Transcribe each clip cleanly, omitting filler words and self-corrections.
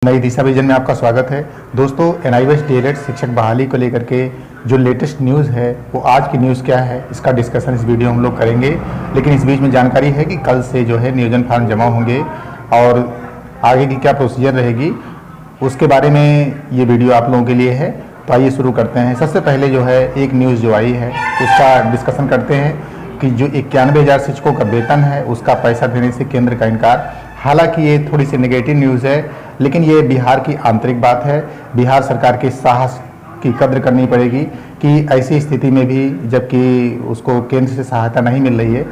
नई दिशा विजन में आपका स्वागत है। दोस्तों, एनआईवीएस डीएलएड शिक्षक बहाली को लेकर के जो लेटेस्ट न्यूज़ है वो आज की न्यूज़ क्या है, इसका डिस्कशन इस वीडियो हम लोग करेंगे। लेकिन इस बीच में जानकारी है कि कल से जो है नियोजन फॉर्म जमा होंगे और आगे की क्या प्रोसीजर रहेगी उसके बारे में ये वीडियो आप लोगों के लिए है। तो आइए शुरू करते हैं। सबसे पहले जो है एक न्यूज़ जो आई है उसका डिस्कशन करते हैं कि जो 91,000 शिक्षकों का वेतन है उसका पैसा देने से केंद्र का इनकार। हालांकि ये थोड़ी सी नेगेटिव न्यूज़ है, लेकिन ये बिहार की आंतरिक बात है। बिहार सरकार के साहस की कद्र करनी पड़ेगी कि ऐसी स्थिति में भी जबकि उसको केंद्र से सहायता नहीं मिल रही है,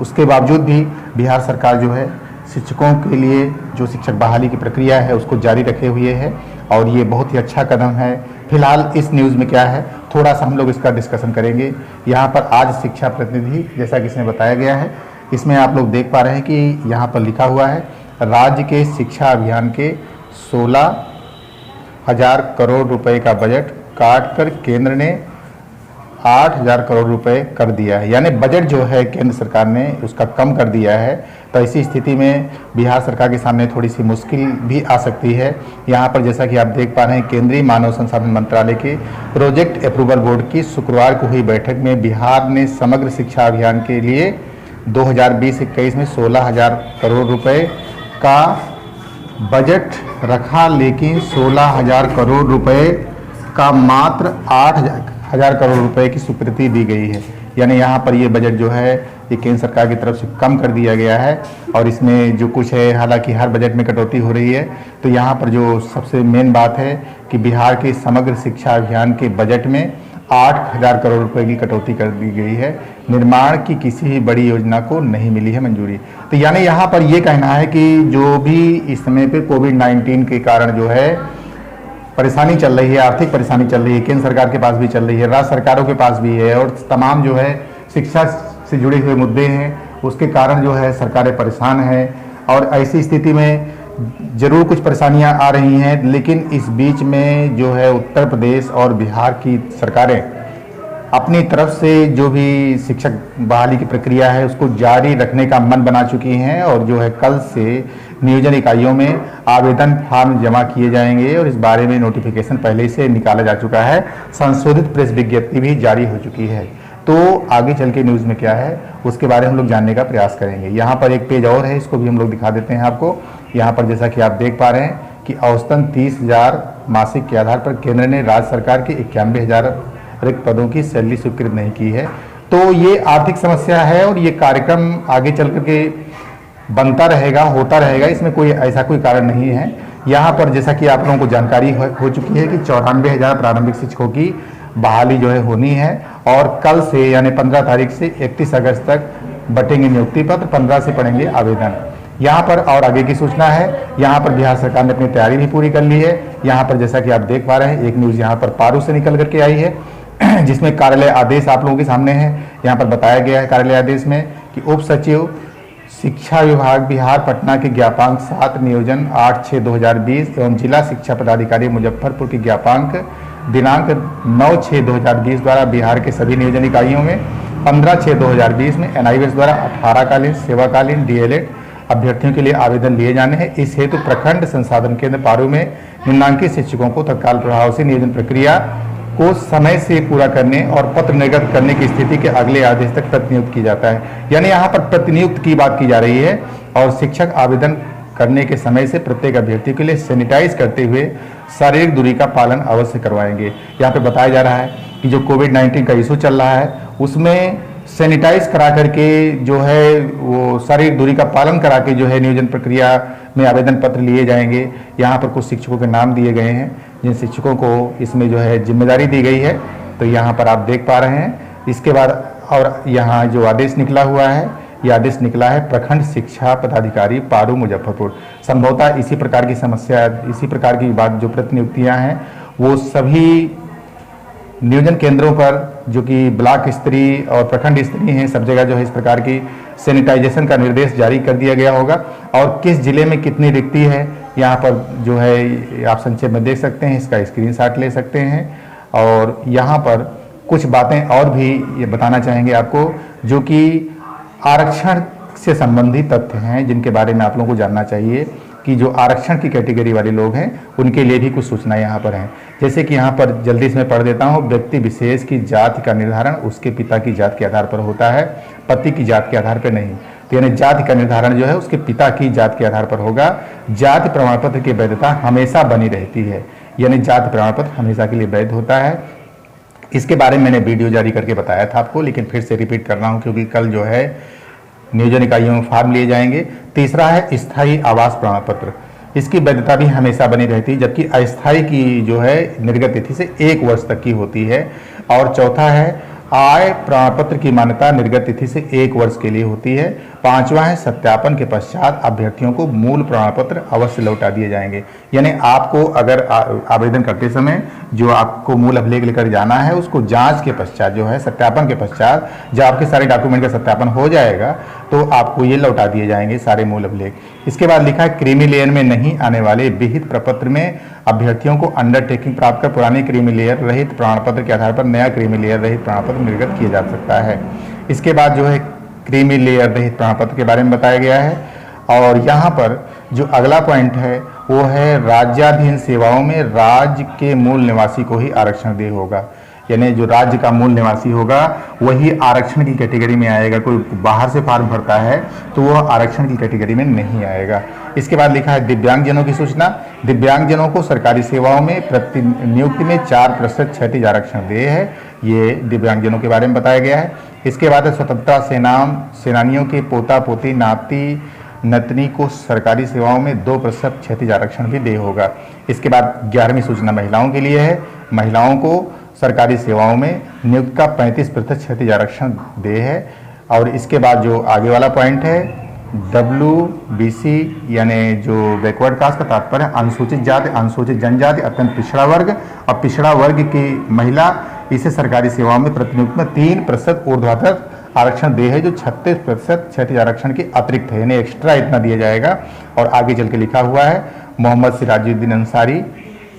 उसके बावजूद भी बिहार सरकार जो है शिक्षकों के लिए जो शिक्षक बहाली की प्रक्रिया है उसको जारी रखे हुए है और ये बहुत ही अच्छा कदम है। फिलहाल इस न्यूज़ में क्या है थोड़ा सा हम लोग इसका डिस्कशन करेंगे। यहाँ पर आज शिक्षा प्रतिनिधि जैसा कि इसमें बताया गया है, इसमें आप लोग देख पा रहे हैं कि यहाँ पर लिखा हुआ है राज्य के शिक्षा अभियान के 16,000 करोड़ रुपए का बजट काट कर केंद्र ने 8,000 करोड़ रुपए कर दिया है। यानी बजट जो है केंद्र सरकार ने उसका कम कर दिया है। तो ऐसी स्थिति में बिहार सरकार के सामने थोड़ी सी मुश्किल भी आ सकती है। यहाँ पर जैसा कि आप देख पा रहे हैं केंद्रीय मानव संसाधन मंत्रालय के प्रोजेक्ट अप्रूवल बोर्ड की शुक्रवार को हुई बैठक में बिहार ने समग्र शिक्षा अभियान के लिए 2020-21 में 16,000 करोड़ रुपए का बजट रखा, लेकिन 16,000 करोड़ रुपए का मात्र 8,000 करोड़ रुपए की स्वीकृति दी गई है। यानी यहाँ पर ये बजट जो है ये केंद्र सरकार की तरफ से कम कर दिया गया है और इसमें जो कुछ है, हालांकि हर बजट में कटौती हो रही है, तो यहाँ पर जो सबसे मेन बात है कि बिहार के समग्र शिक्षा अभियान के बजट में 8,000 करोड़ रुपए की कटौती कर दी गई है। निर्माण की किसी भी बड़ी योजना को नहीं मिली है मंजूरी। तो यानी यहाँ पर ये कहना है कि जो भी इस समय पे कोविड-19 के कारण जो है परेशानी चल रही है, आर्थिक परेशानी चल रही है, केंद्र सरकार के पास भी चल रही है, राज्य सरकारों के पास भी है और तमाम जो है शिक्षा से जुड़े हुए मुद्दे हैं, उसके कारण जो है सरकारें परेशान हैं। और ऐसी स्थिति में जरूर कुछ परेशानियां आ रही हैं, लेकिन इस बीच में जो है उत्तर प्रदेश और बिहार की सरकारें अपनी तरफ से जो भी शिक्षक बहाली की प्रक्रिया है उसको जारी रखने का मन बना चुकी हैं और जो है कल से नियोजन इकाइयों में आवेदन फॉर्म जमा किए जाएंगे और इस बारे में नोटिफिकेशन पहले से निकाला जा चुका है। संशोधित प्रेस विज्ञप्ति भी जारी हो चुकी है। तो आगे चल के न्यूज़ में क्या है उसके बारे में हम लोग जानने का प्रयास करेंगे। यहाँ पर एक पेज और है, इसको भी हम लोग दिखा देते हैं आपको। यहाँ पर जैसा कि आप देख पा रहे हैं कि औसतन 30,000 मासिक के आधार पर केंद्र ने राज्य सरकार के 91,000 रिक्त पदों की सैलरी स्वीकृत नहीं की है। तो ये आर्थिक समस्या है और ये कार्यक्रम आगे चल करके बनता रहेगा, होता रहेगा, इसमें कोई ऐसा कोई कारण नहीं है। यहाँ पर जैसा कि आप लोगों को जानकारी हो चुकी है कि 94,000 प्रारंभिक शिक्षकों की बहाली जो है होनी है और कल से यानी 15 तारीख से 31 अगस्त तक बटेंगे नियुक्ति पत्र, 15 से पढ़ेंगे आवेदन। यहाँ पर और आगे की सूचना है, यहाँ पर बिहार सरकार ने अपनी तैयारी भी पूरी कर ली है। यहाँ पर जैसा कि आप देख पा रहे हैं एक न्यूज़ यहाँ पर पारू से निकल करके आई है जिसमें कार्यालय आदेश आप लोगों के सामने है। यहाँ पर बताया गया है कार्यालय आदेश में कि उप सचिव शिक्षा विभाग बिहार पटना के ज्ञापांक 7 नियोजन 8/6/2020 एवं जिला शिक्षा पदाधिकारी मुजफ्फरपुर के ज्ञापांक दिनांक 9/6/2020 द्वारा बिहार के सभी नियोजन इकाइयों में 15/6/2020 में एनआईवीएस द्वारा 18कालीन सेवाकालीन डीएलएड अभ्यर्थियों के लिए आवेदन लिए जाने हैं। इस हेतु प्रखंड संसाधन केंद्र पारू में निम्नांकित शिक्षकों को तत्काल प्रभाव से नियोजन प्रक्रिया को समय से पूरा करने और पत्र निर्गत करने की स्थिति के अगले आदेश तक प्रतिनियुक्त की जाता है। यानी यहाँ पर प्रतिनियुक्त की बात की जा रही है और शिक्षक आवेदन करने के समय से प्रत्येक अभ्यर्थी के लिए सैनिटाइज करते हुए शारीरिक दूरी का पालन अवश्य करवाएंगे। यहाँ पे बताया जा रहा है कि जो कोविड-19 का इशू चल रहा है उसमें सैनिटाइज करा करके जो है वो शारीरिक दूरी का पालन करा के जो है नियोजन प्रक्रिया में आवेदन पत्र लिए जाएंगे। यहाँ पर कुछ शिक्षकों के नाम दिए गए हैं जिन शिक्षकों को इसमें जो है जिम्मेदारी दी गई है। तो यहाँ पर आप देख पा रहे हैं। इसके बाद और यहाँ जो आदेश निकला हुआ है, यह आदेश निकला है प्रखंड शिक्षा पदाधिकारी पारू मुजफ्फरपुर। संभवतः इसी प्रकार की समस्या, इसी प्रकार की बात जो प्रतिनियुक्तियाँ हैं वो सभी नियोजन केंद्रों पर जो कि ब्लॉक स्तरीय और प्रखंड स्तरीय हैं, सब जगह जो है इस प्रकार की सैनिटाइजेशन का निर्देश जारी कर दिया गया होगा। और किस जिले में कितनी रिक्ति है यहाँ पर जो है आप संक्षेप में देख सकते हैं, इसका स्क्रीनशॉट ले सकते हैं। और यहाँ पर कुछ बातें और भी ये बताना चाहेंगे आपको जो कि आरक्षण से संबंधित तथ्य हैं जिनके बारे में आप लोगों को जानना चाहिए। कि जो आरक्षण की कैटेगरी वाले लोग हैं उनके लिए भी कुछ सूचनाएं यहाँ पर हैं। जैसे कि यहाँ पर जल्दी इसमें पढ़ देता हूँ। व्यक्ति विशेष की जाति का निर्धारण उसके पिता की जाति के आधार पर होता है, पति की जाति के आधार पर नहीं। तो यानी जाति का निर्धारण जो है उसके पिता की जाति के आधार पर होगा। जाति प्रमाण पत्र की वैधता हमेशा बनी रहती है, यानी जाति प्रमाण पत्र हमेशा के लिए वैध होता है। इसके बारे में मैंने वीडियो जारी करके बताया था आपको, लेकिन फिर से रिपीट कर रहा हूँ क्योंकि कल जो है नियोजन इकाइयों में फॉर्म लिए जाएंगे। तीसरा है स्थायी आवास प्रमाण पत्र, इसकी वैधता भी हमेशा बनी रहती है, जबकि अस्थायी की जो है निर्गत तिथि से 1 वर्ष तक की होती है। और चौथा है आय प्रमाण पत्र की मान्यता निर्गत तिथि से 1 वर्ष के लिए होती है। पांचवा है सत्यापन के पश्चात अभ्यर्थियों को मूल प्रमाण पत्र अवश्य लौटा दिए जाएंगे। यानी आपको अगर आवेदन करते समय जो आपको मूल अभिलेख लेकर जाना है उसको जांच के पश्चात जो है सत्यापन के पश्चात जब आपके सारे डॉक्यूमेंट का सत्यापन हो जाएगा तो आपको ये लौटा दिए जाएंगे सारे मूल अभिलेख। इसके बाद लिखा है क्रीमी लेयर में नहीं आने वाले विहित प्रपत्र में अभ्यर्थियों को अंडरटेकिंग प्राप्त कर पुराने क्रीमी लेयर रहित प्रमाण पत्र के आधार पर नया क्रीमी लेयर रहित प्रमाण पत्र निर्गत किया जा सकता है। इसके बाद जो है क्रीमी लेयर रहित प्रमाण पत्र के बारे में बताया गया है। और यहाँ पर जो अगला पॉइंट है वो है राज्याधीन सेवाओं में राज्य के मूल निवासी को ही आरक्षण दे होगा, यानी जो राज्य का मूल निवासी होगा वही आरक्षण की कैटेगरी में आएगा। कोई बाहर से फॉर्म भरता है तो वह आरक्षण की कैटेगरी में नहीं आएगा। इसके बाद लिखा है दिव्यांगजनों की सूचना। दिव्यांगजनों को सरकारी सेवाओं में प्रतिनियुक्ति में 4% क्षैतिज आरक्षण दे है, ये दिव्यांगजनों के बारे में बताया गया है। इसके बाद स्वतंत्रता सेनानियों के पोता पोती नाती नतनी को सरकारी सेवाओं में 2% क्षैतिज आरक्षण भी दे होगा। इसके बाद 11वीं सूचना महिलाओं के लिए है। महिलाओं को सरकारी सेवाओं में नियुक्त का 35% क्षैतिज आरक्षण दे है। और इसके बाद जो आगे वाला पॉइंट है WBC यानी जो बैकवर्ड कास्ट का तात्पर्य अनुसूचित जाति, अनुसूचित जनजाति, अत्यंत पिछड़ा वर्ग और पिछड़ा वर्ग की महिला, इसे सरकारी सेवाओं में प्रतिनियुक्ति में 3% ऊर्ध्वाधर आरक्षण दे है, जो 36% क्षैतिज आरक्षण के अतिरिक्त है, यानी एक्स्ट्रा इतना दिया जाएगा। और आगे चल के लिखा हुआ है मोहम्मद सिराजुद्दीन अंसारी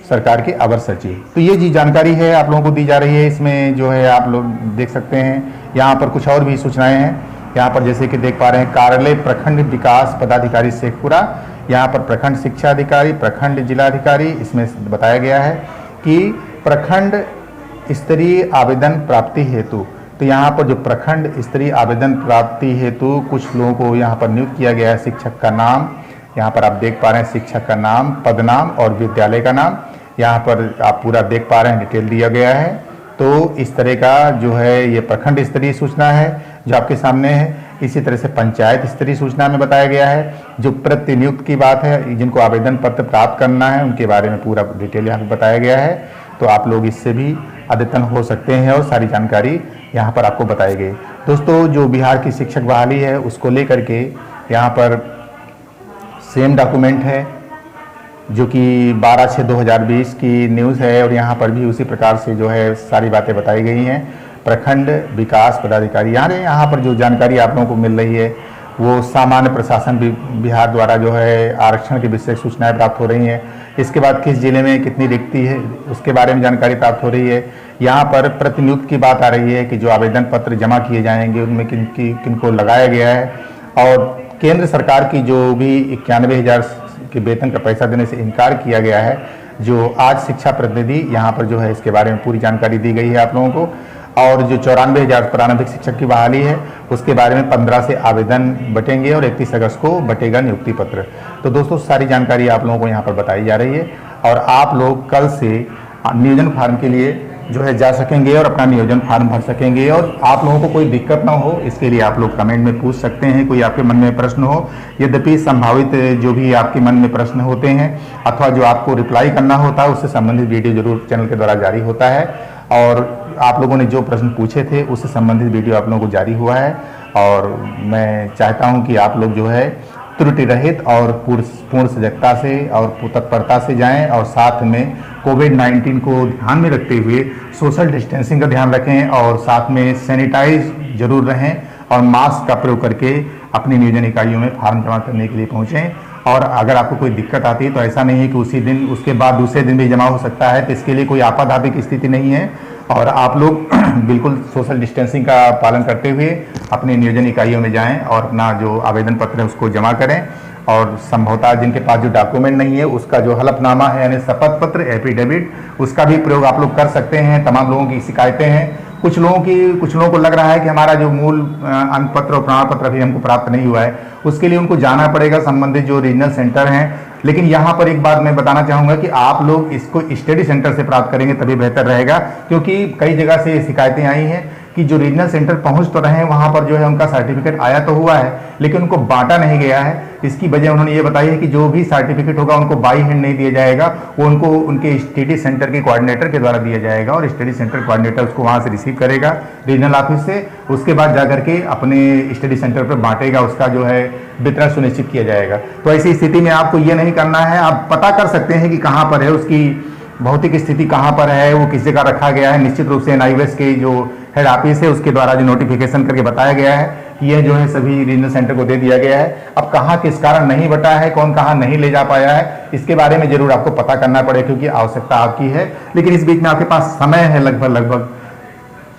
सरकार के अवर सचिव। तो ये जी जानकारी है आप लोगों को दी जा रही है। इसमें जो है आप लोग देख सकते हैं यहाँ पर कुछ और भी सूचनाएं हैं। यहाँ पर जैसे कि देख पा रहे हैं कार्यालय प्रखंड विकास पदाधिकारी शेखपुरा, यहाँ पर प्रखंड शिक्षा अधिकारी, प्रखंड जिलाधिकारी, इसमें बताया गया है कि प्रखंड स्तरीय आवेदन प्राप्ति हेतु, तो यहाँ पर जो प्रखंड स्तरीय आवेदन प्राप्ति हेतु कुछ लोगों को यहाँ पर नियुक्त किया गया है। शिक्षक का नाम यहाँ पर आप देख पा रहे हैं, शिक्षक का नाम, पद नाम और विद्यालय का नाम यहाँ पर आप पूरा देख पा रहे हैं, डिटेल दिया गया है। तो इस तरह का जो है ये प्रखंड स्तरीय सूचना है जो आपके सामने है। इसी तरह से पंचायत स्तरीय सूचना में बताया गया है। जो प्रतिनियुक्त की बात है, जिनको आवेदन पत्र प्राप्त करना है उनके बारे में पूरा डिटेल यहाँ पे बताया गया है। तो आप लोग इससे भी अद्यतन हो सकते हैं और सारी जानकारी यहाँ पर आपको बताई गई। दोस्तों जो बिहार की शिक्षक बहाली है उसको लेकर के यहाँ पर सेम डॉक्यूमेंट है जो कि 12/6/2020 की न्यूज़ है और यहाँ पर भी उसी प्रकार से जो है सारी बातें बताई गई हैं। प्रखंड विकास पदाधिकारी यहाँ पर जो जानकारी आप लोगों को मिल रही है वो सामान्य प्रशासन बिहार द्वारा जो है आरक्षण की विशेष सूचनाएं प्राप्त हो रही हैं। इसके बाद किस जिले में कितनी रिक्ति है उसके बारे में जानकारी प्राप्त हो रही है। यहाँ पर प्रतिनियुक्त की बात आ रही है कि जो आवेदन पत्र जमा किए जाएंगे उनमें किनको लगाया गया है। और केंद्र सरकार की जो भी 91,000 के वेतन का पैसा देने से इनकार किया गया है, जो आज शिक्षा प्रतिनिधि यहाँ पर जो है इसके बारे में पूरी जानकारी दी गई है आप लोगों को। और जो 94,000 प्रारंभिक शिक्षक की बहाली है उसके बारे में 15 से आवेदन बटेंगे और 31 अगस्त को बटेगा नियुक्ति पत्र। तो दोस्तों सारी जानकारी आप लोगों को यहाँ पर बताई जा रही है और आप लोग कल से नियोजन फार्म के लिए जो है जा सकेंगे और अपना नियोजन फार्म भर सकेंगे। और आप लोगों को कोई दिक्कत ना हो इसके लिए आप लोग कमेंट में पूछ सकते हैं, कोई आपके मन में प्रश्न हो। यद्यपि संभावित जो भी आपके मन में प्रश्न होते हैं अथवा जो आपको रिप्लाई करना होता है उससे संबंधित वीडियो जरूर चैनल के द्वारा जारी होता है। और आप लोगों ने जो प्रश्न पूछे थे उससे संबंधित वीडियो आप लोगों को जारी हुआ है। और मैं चाहता हूँ कि आप लोग जो है त्रुटि रहित और पूर्ण सजगता से और तत्परता से जाएं और साथ में कोविड-19 को ध्यान में रखते हुए सोशल डिस्टेंसिंग का ध्यान रखें और साथ में सैनिटाइज जरूर रहें और मास्क का प्रयोग करके अपनी नियोजन इकाइयों में फार्म जमा करने के लिए पहुँचें। और अगर आपको कोई दिक्कत आती है तो ऐसा नहीं है कि उसी दिन उसके बाद दूसरे दिन भी जमा हो सकता है, तो इसके लिए कोई आपाधापी स्थिति नहीं है। और आप लोग बिल्कुल सोशल डिस्टेंसिंग का पालन करते हुए अपनी नियोजन इकाइयों में जाएं और अपना जो आवेदन पत्र है उसको जमा करें। और संभवतः जिनके पास जो डॉक्यूमेंट नहीं है उसका जो हलफनामा है यानी शपथ पत्र एफिडेविट, उसका भी प्रयोग आप लोग कर सकते हैं। तमाम लोगों की शिकायतें हैं, कुछ लोगों को लग रहा है कि हमारा जो मूल अंक पत्र और प्रमाण पत्र अभी हमको प्राप्त नहीं हुआ है, उसके लिए उनको जाना पड़ेगा संबंधित जो रीजनल सेंटर हैं। लेकिन यहाँ पर एक बात मैं बताना चाहूँगा कि आप लोग इसको स्टडी सेंटर से प्राप्त करेंगे तभी बेहतर रहेगा, क्योंकि कई जगह से शिकायतें आई हैं कि जो रीजनल सेंटर पहुंच तो रहे हैं, वहां पर जो है उनका सर्टिफिकेट आया तो हुआ है लेकिन उनको बांटा नहीं गया है। इसकी वजह उन्होंने ये बताई है कि जो भी सर्टिफिकेट होगा उनको बाई हैंड नहीं दिया जाएगा, वो उनको उनके स्टडी सेंटर के कोऑर्डिनेटर के द्वारा दिया जाएगा और स्टडी सेंटर कोऑर्डिनेटर उसको वहां से रिसीव करेगा रीजनल ऑफिस से, उसके बाद जाकर के अपने स्टडी सेंटर पर बांटेगा, उसका जो है वितरण सुनिश्चित किया जाएगा। तो ऐसी स्थिति में आपको ये नहीं करना है, आप पता कर सकते हैं कि कहाँ पर है, उसकी भौतिक स्थिति कहाँ पर है, वो किस जगह रखा गया है। निश्चित रूप से NIOS के जो हेड ऑफिस है उसके द्वारा जो नोटिफिकेशन करके बताया गया है कि यह जो है सभी रीजनल सेंटर को दे दिया गया है। अब कहाँ किस कारण नहीं बटा है, कौन कहाँ नहीं ले जा पाया है, इसके बारे में जरूर आपको पता करना पड़ेगा, क्योंकि आवश्यकता आपकी है। लेकिन इस बीच में आपके पास समय है, लगभग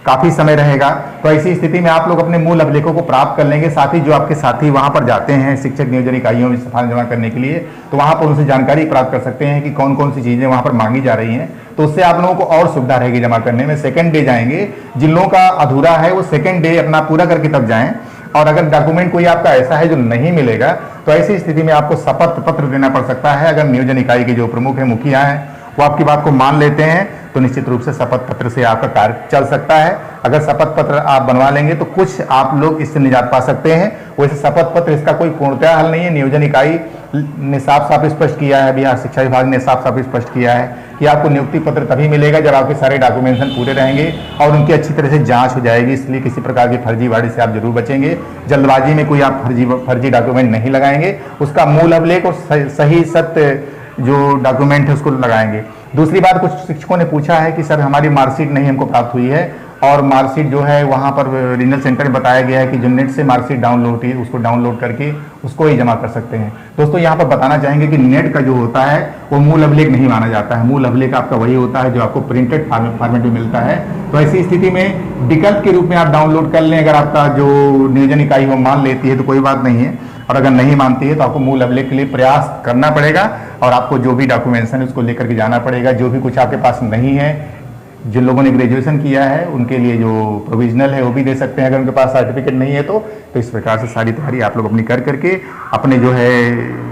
काफ़ी समय रहेगा। तो ऐसी स्थिति में आप लोग अपने मूल अभिलेखों को प्राप्त कर लेंगे। साथ ही जो आपके साथी वहां पर जाते हैं शिक्षक नियोजन इकाइयों में फार्म जमा करने के लिए, तो वहां पर उनसे जानकारी प्राप्त कर सकते हैं कि कौन कौन सी चीज़ें वहां पर मांगी जा रही हैं, तो उससे आप लोगों को और सुविधा रहेगी जमा करने में। सेकेंड डे जाएंगे, जिन लोगों का अधूरा है वो सेकेंड डे अपना पूरा करके तब जाएं। और अगर डॉक्यूमेंट कोई आपका ऐसा है जो नहीं मिलेगा, तो ऐसी स्थिति में आपको शपथ पत्र देना पड़ सकता है। अगर नियोजन इकाई के जो प्रमुख है, मुखिया हैं, वो आपकी बात को मान लेते हैं तो निश्चित रूप से शपथ पत्र से आपका कार्य चल सकता है। अगर शपथ पत्र आप बनवा लेंगे तो कुछ आप लोग इससे निजात पा सकते हैं। वैसे शपथ पत्र इसका कोई पूर्णतः हल नहीं है। नियोजन इकाई ने साफ स्पष्ट किया है, बिहार शिक्षा विभाग ने साफ स्पष्ट किया है कि आपको नियुक्ति पत्र तभी मिलेगा जब आपके सारे डॉक्यूमेंटेशन पूरे रहेंगे और उनकी अच्छी तरह से जांच हो जाएगी। इसलिए किसी प्रकार की फर्जीवाड़ी से आप जरूर बचेंगे। जल्दबाजी में कोई आप फर्जी डॉक्यूमेंट नहीं लगाएंगे, उसका मूल अभिलेख और सही सत्य जो डॉक्यूमेंट है उसको लगाएंगे। दूसरी बात, कुछ शिक्षकों ने पूछा है कि सर हमारी मार्कशीट नहीं हमको प्राप्त हुई है, और मार्कशीट जो है वहाँ पर रीजनल सेंटर में बताया गया है कि जो नेट से मार्कशीट डाउनलोड है उसको डाउनलोड करके उसको ही जमा कर सकते हैं। दोस्तों यहाँ पर बताना चाहेंगे कि नेट का जो होता है वो मूल अभिलेख नहीं माना जाता है। मूल अभिलेख आपका वही होता है जो आपको प्रिंटेड फॉर्मेट में मिलता है। तो ऐसी स्थिति में विकल्प के रूप में आप डाउनलोड कर लें। अगर आपका जो नियोजन इकाई वो मान लेती है तो कोई बात नहीं है, और अगर नहीं मानती है तो आपको मूल अभिलेख के लिए प्रयास करना पड़ेगा और आपको जो भी डॉक्यूमेंटेशन है उसको लेकर के जाना पड़ेगा। जो भी कुछ आपके पास नहीं है, जिन लोगों ने ग्रेजुएशन किया है उनके लिए जो प्रोविजनल है वो भी दे सकते हैं अगर उनके पास सर्टिफिकेट नहीं है तो इस प्रकार से सारी तैयारी आप लोग अपनी कर करके अपने जो है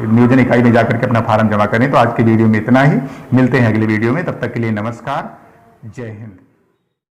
नियोजन इकाई में जाकर के अपना फार्म जमा करें। तो आज के वीडियो में इतना ही, मिलते हैं अगले वीडियो में, तब तक के लिए नमस्कार, जय हिंद।